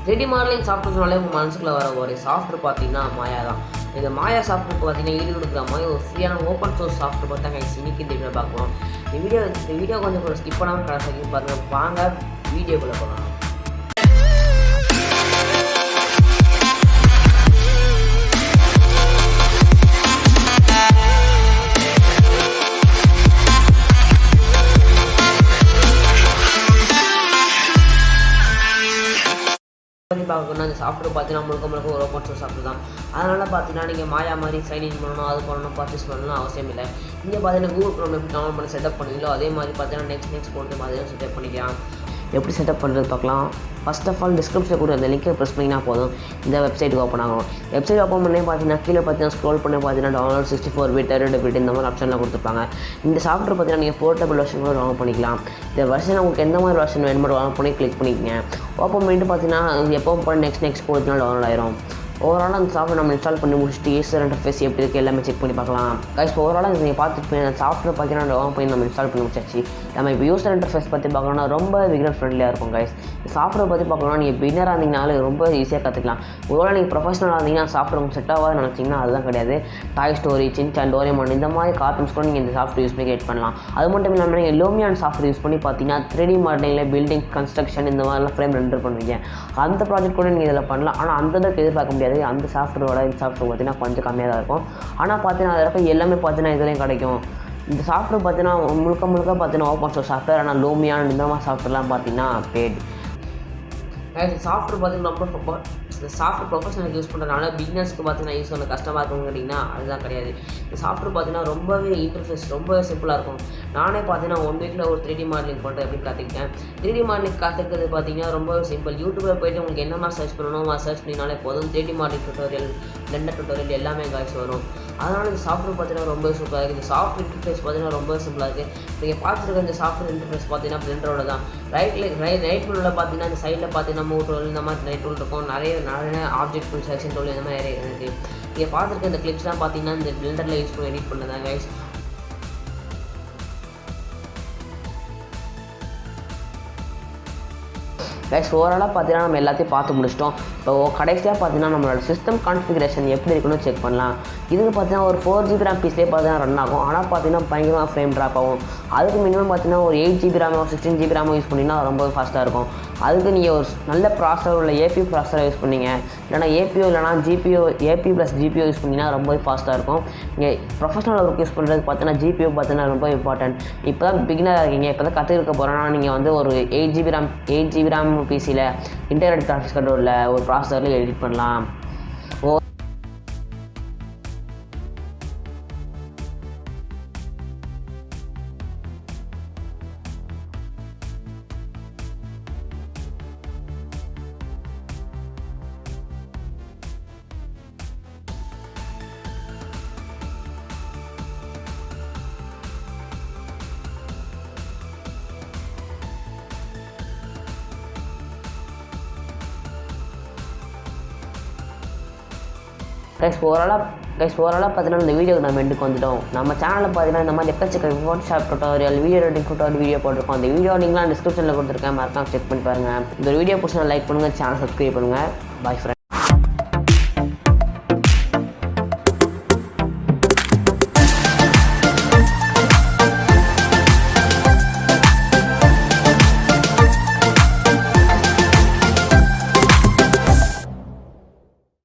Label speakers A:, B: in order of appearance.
A: 3D modelling சாஃப்ட்வேர்னாலே உங்கள் மனசுக்குள்ள வர ஒரு சாஃப்ட்வேர் பார்த்தீங்கன்னா மாயா தான். இந்த மாயா சாஃப்ட்வேருக்கு பார்த்தீங்கன்னா ஈடு கொடுக்குற மாதிரி ஒரு ஃப்ரீயான ஓப்பன் சோர்ஸ் சாஃப்ட்வேர் பார்த்தா இன்னைக்கு இந்த வீடியோ பார்க்கலாம். இந்த வீடியோ கொஞ்சம் ஸ்கிப் பண்ணாமல் கடைசி பாருங்கள். வாங்க வீடியோக்குள்ளே போகலாம். பார்க்கணும்னா அந்த சாஃப்ட்வேர் பார்த்தீங்கன்னா முழுக்க ஒரு ஓப்பன் சோர்ஸ் சாஃப்ட்வேர் தான். அதனால் பார்த்தீங்கன்னா நீங்கள் மாயா மாதிரி சைன்இன் பண்ணணும், அது பண்ணணும், பர்ச்சேஸ் பண்ணணும் அவசியம் இல்லை. இங்கே பார்த்தீங்கன்னா கூகுள் க்ரோம் எப்படி டவுன்லோட் பண்ணி செட்டப் பண்ணுவீங்களோ அதே மாதிரி பார்த்தீங்கன்னா நெக்ஸ்ட் போட்டு பார்த்தீங்கன்னா செட்டப் பண்ணிக்கலாம். எப்படி செட்டப் பண்ணுறது பார்க்கலாம். ஃபர்ஸ்ட் ஆஃப் ஆல் டிஸ்கிரிப்ஷனில் கூட அந்த லிங்கை ப்ரெஸ் பண்ணிங்கன்னா போதும் இந்த வெப்சைட்டுக்கு ஓப்பன் ஆகும். வெப்சைட் ஓப்பன் பண்ணி பார்த்தீங்கன்னா கீழே பார்த்தீங்கன்னா ஸ்க்ரோல் பண்ணி பார்த்தீங்கன்னா டவுன்லோட் 64 பிட் 32 பிட் இந்த மாதிரி ஆப்ஷனில் கொடுத்துருப்பாங்க. இந்த சாஃப்ட்வேர் பார்த்தீங்கன்னா நீங்கள் போர்ட்டபிள் வெர்ஷன் கூட டவுன்லோட் பண்ணிக்கலாம். இந்த வெர்ஷன் உங்களுக்கு எந்த மாதிரி வெர்ஷன் வேணுமோ டவுன்லோட் பண்ணி கிளிக் பண்ணிக்கங்க. ஓப்பன் பண்ணிட்டு பார்த்தீங்கன்னா எப்போ போய் நெக்ஸ்ட் போச்சுன்னா டவுன்லோட் ஆயிரும். ஓவராலாக அந்த சாஃப்ட்வேர் நம்ம இன்ஸ்டால் பண்ணி முடிச்சுட்டு யூசர் இன்டர்ஃபேஸ் எப்படி இருக்குது எல்லாமே செக் பண்ணி பார்க்கலாம். கைஸ் ஓவராலாக நீங்கள் பார்த்துட்டு அந்த சாஃப்ட்வேர் பார்த்தீங்கன்னா டவுன் பண்ணி நம்ம இன்ஸ்டால் பண்ணி முடிச்சாச்சு. நம்ம இப்போ யூசர் இன்டர்ஃபேஸ் பற்றி பார்க்கணும்னா ரொம்ப பிகினர் ஃப்ரெண்ட்லியாக இருக்கும். கைஸ் இந்த சாஃப்ட்வேர் பற்றி பார்க்கணும்னா நீங்கள் பிகினராக இருந்தீங்கனாலும் ரொம்ப ஈஸியாக கற்றுக்கலாம். ஒருவேளை நீங்கள் ப்ரொஃபஷனலாக இருந்தீங்கன்னா சாஃப்ட்வேர் உங்களுக்கு செட் ஆகாது நினச்சிங்கன்னா அதுதான் கிடையாது. டாய் ஸ்டோரி, சின்சான், டோரேமான் இந்த மாதிரி கார்ட்டூன்ஸ் கூட நீங்கள் இந்த சாஃப்ட்வேர் யூஸ் பண்ணி கிரியேட் பண்ணலாம். அது மட்டும் இல்லாமல் நீங்கள் லூமியான் சாஃப்ட்வேர் யூஸ் பண்ணி பார்த்தீங்கன்னா 3D மாடலிங்கில் பில்டிங் கன்ஸ்ட்ரக்ஷன் இந்த மாதிரிலாம் ஃப்ரேம் ரெண்டர் பண்ணுவீங்க. அந்த ப்ராஜெக்ட் கூட நீங்கள் இதில் பண்ணலாம். ஆனால் அந்த அளவுக்கு எதிர்பார்க்க முடியாது. அந்த சாஃப்ட்வேர் இந்த சாஃப்ட்வேர் பார்த்தீங்கன்னா கொஞ்சம் கம்மியாக தான் இருக்கும். ஆனால் பார்த்தீங்கன்னா அதில் எல்லாமே பார்த்தீங்கன்னா இதுலேயும் கிடைக்கும். இந்த சாஃப்ட்வேர் பார்த்தீங்கன்னா முழுக்க பார்த்தீங்கன்னா ஓப்பன் சோர்ஸ் சாஃப்ட்வேர். ஆனால் லூமியான் இந்த மாதிரி சாஃப்ட்வேர்லாம் பார்த்தீங்கன்னா பெய்டு. சாஃப்ட்வேர் பார்த்தீங்கன்னா ரொம்ப இந்த சாஃப்ட்வேர் ப்ரொஃபஷனலுக்கு யூஸ் பண்ணுறதுனால பிகினர்ஸ்க்கு பார்த்தீங்கன்னா யூஸ் பண்ண கஷ்டமாக இருக்கும்னு கேட்டிங்கன்னா அதுதான் கிடையாது. இந்த சாஃப்ட்வேர் பார்த்தீங்கன்னா ரொம்பவே இன்டர்ஃபேஸ் ரொம்ப சிம்பிளாக இருக்கும். நானே பார்த்தீங்கன்னா 1 வீக்கில் ஒரு 3D மாடலிங் பண்ணுறது எப்படி கற்றுக்கிட்டேன். 3D மாடலிங் கற்றுக்கிறது பார்த்தீங்கன்னா ரொம்ப சிம்பிள். யூடியூப்பில் போய்ட்டு உங்களுக்கு என்ன மாதிரி சர்ச் பண்ணணும் சர்ச் பண்ணினாலே போதும். 3D modelling tutorial, Blender tutorial எல்லாமே காய்ச்சி வரும். அதனால் இந்த சாஃப்ட்வேர் பார்த்தீங்கன்னா ரொம்ப சூப்பராக இருக்குது. இந்த சாஃப்ட்வேர் இன்டர்ஃபேஸ் பார்த்தீங்கன்னா ரொம்ப சிம்பிளாக இருக்குது. நீங்கள் பார்த்துருக்க இந்த சாஃப்ட்வேர் இன்டர்ஃபேஸ் பார்த்தீங்கன்னா பிளெண்டரோட தான். ரைட் டூலில் பார்த்தீங்கன்னா இந்த சைடில் பார்த்தீங்கன்னா மூவ் டூல் இந்த மாதிரி ரைட் டூல் இருக்கும். நிறைய ஆப்ஜெக்ட் டூல், செலக்ஷன் டூல் இந்த மாதிரி நிறைய இருக்குது. நீங்கள் பார்த்துருக்க இந்த கிளிப்ஸ்லாம் பார்த்தீங்கன்னா இந்த பிளெண்டரில் யூஸ் பண்ணி எடிட் பண்ணதான் கைஸ். கைஸ் ஓவராலாக பார்த்தீங்கன்னா நம்ம எல்லாத்தையும் பார்த்து முடிச்சிட்டோம். இப்போ கடைசியாக பார்த்தீங்கன்னா நம்மளோட சிஸ்டம் கான்ஃபிகரேஷன் எப்படி இருக்குன்னு செக் பண்ணலாம். இதுக்கு பார்த்தீங்கன்னா ஒரு 4GB RAM பீஸ்லேயே பார்த்தீங்கன்னா ரன் ஆகும். ஆனால் பார்த்தீங்கன்னா பயங்கரமாக ஃப்ரேம் ட்ராப் ஆகும். அதுக்கு மினிமம் பார்த்தீங்கன்னா ஒரு 8GB RAM 16GB RAM use பண்ணிங்கன்னா ரொம்ப ஃபாஸ்ட்டாக இருக்கும். அதுக்கு நீங்கள் ஒரு நல்ல ப்ராசஸர் உள்ள APU ப்ராசஸரை யூஸ் பண்ணிங்க. இல்லைனா APU இல்லைனா GPU AP + GPU யூஸ் பண்ணிங்கன்னா ரொம்ப ஃபாஸ்ட்டாக இருக்கும். நீங்கள் ப்ரொஃபஷனல் ஒர்க் யூஸ் பண்ணுறது பார்த்தீங்கன்னா GPU பார்த்தீங்கன்னா ரொம்ப இம்பார்ட்டன்ட். இப்போ தான் பிகினராக இருக்கீங்க, இப்போ தான் கற்றுக்க போகிறோன்னா நீங்கள் வந்து ஒரு 8GB RAM பிசியில் இன்டர்நெட் கிராஃபிக்ஸ் கார்டு உள்ள ஒரு ப்ராசஸரில் எடிட் பண்ணலாம். கைஸ் ஓவராலாக பார்த்தீங்கன்னா இந்த வீடியோக்கு நம்ம எண்டுக்கு வந்துட்டோம். நம்ம சேனலில் பார்த்தீங்கன்னா இந்த மாதிரி எக்கச்சக்க Photoshop tutorial, video editing video போட்டிருக்கோம். அந்த வீடியோ லிங்க்லாம் டிஸ்கிரிப்ஷனில் கொடுத்துருக்கேன், மறக்காம செக் பண்ணி பாருங்கள். இந்த வீடியோ பிடிச்சா லைக் பண்ணுங்கள், சேனல் சப்ஸ்கிரைப் பண்ணுங்கள். பாய் ஃப்ரெண்ட்.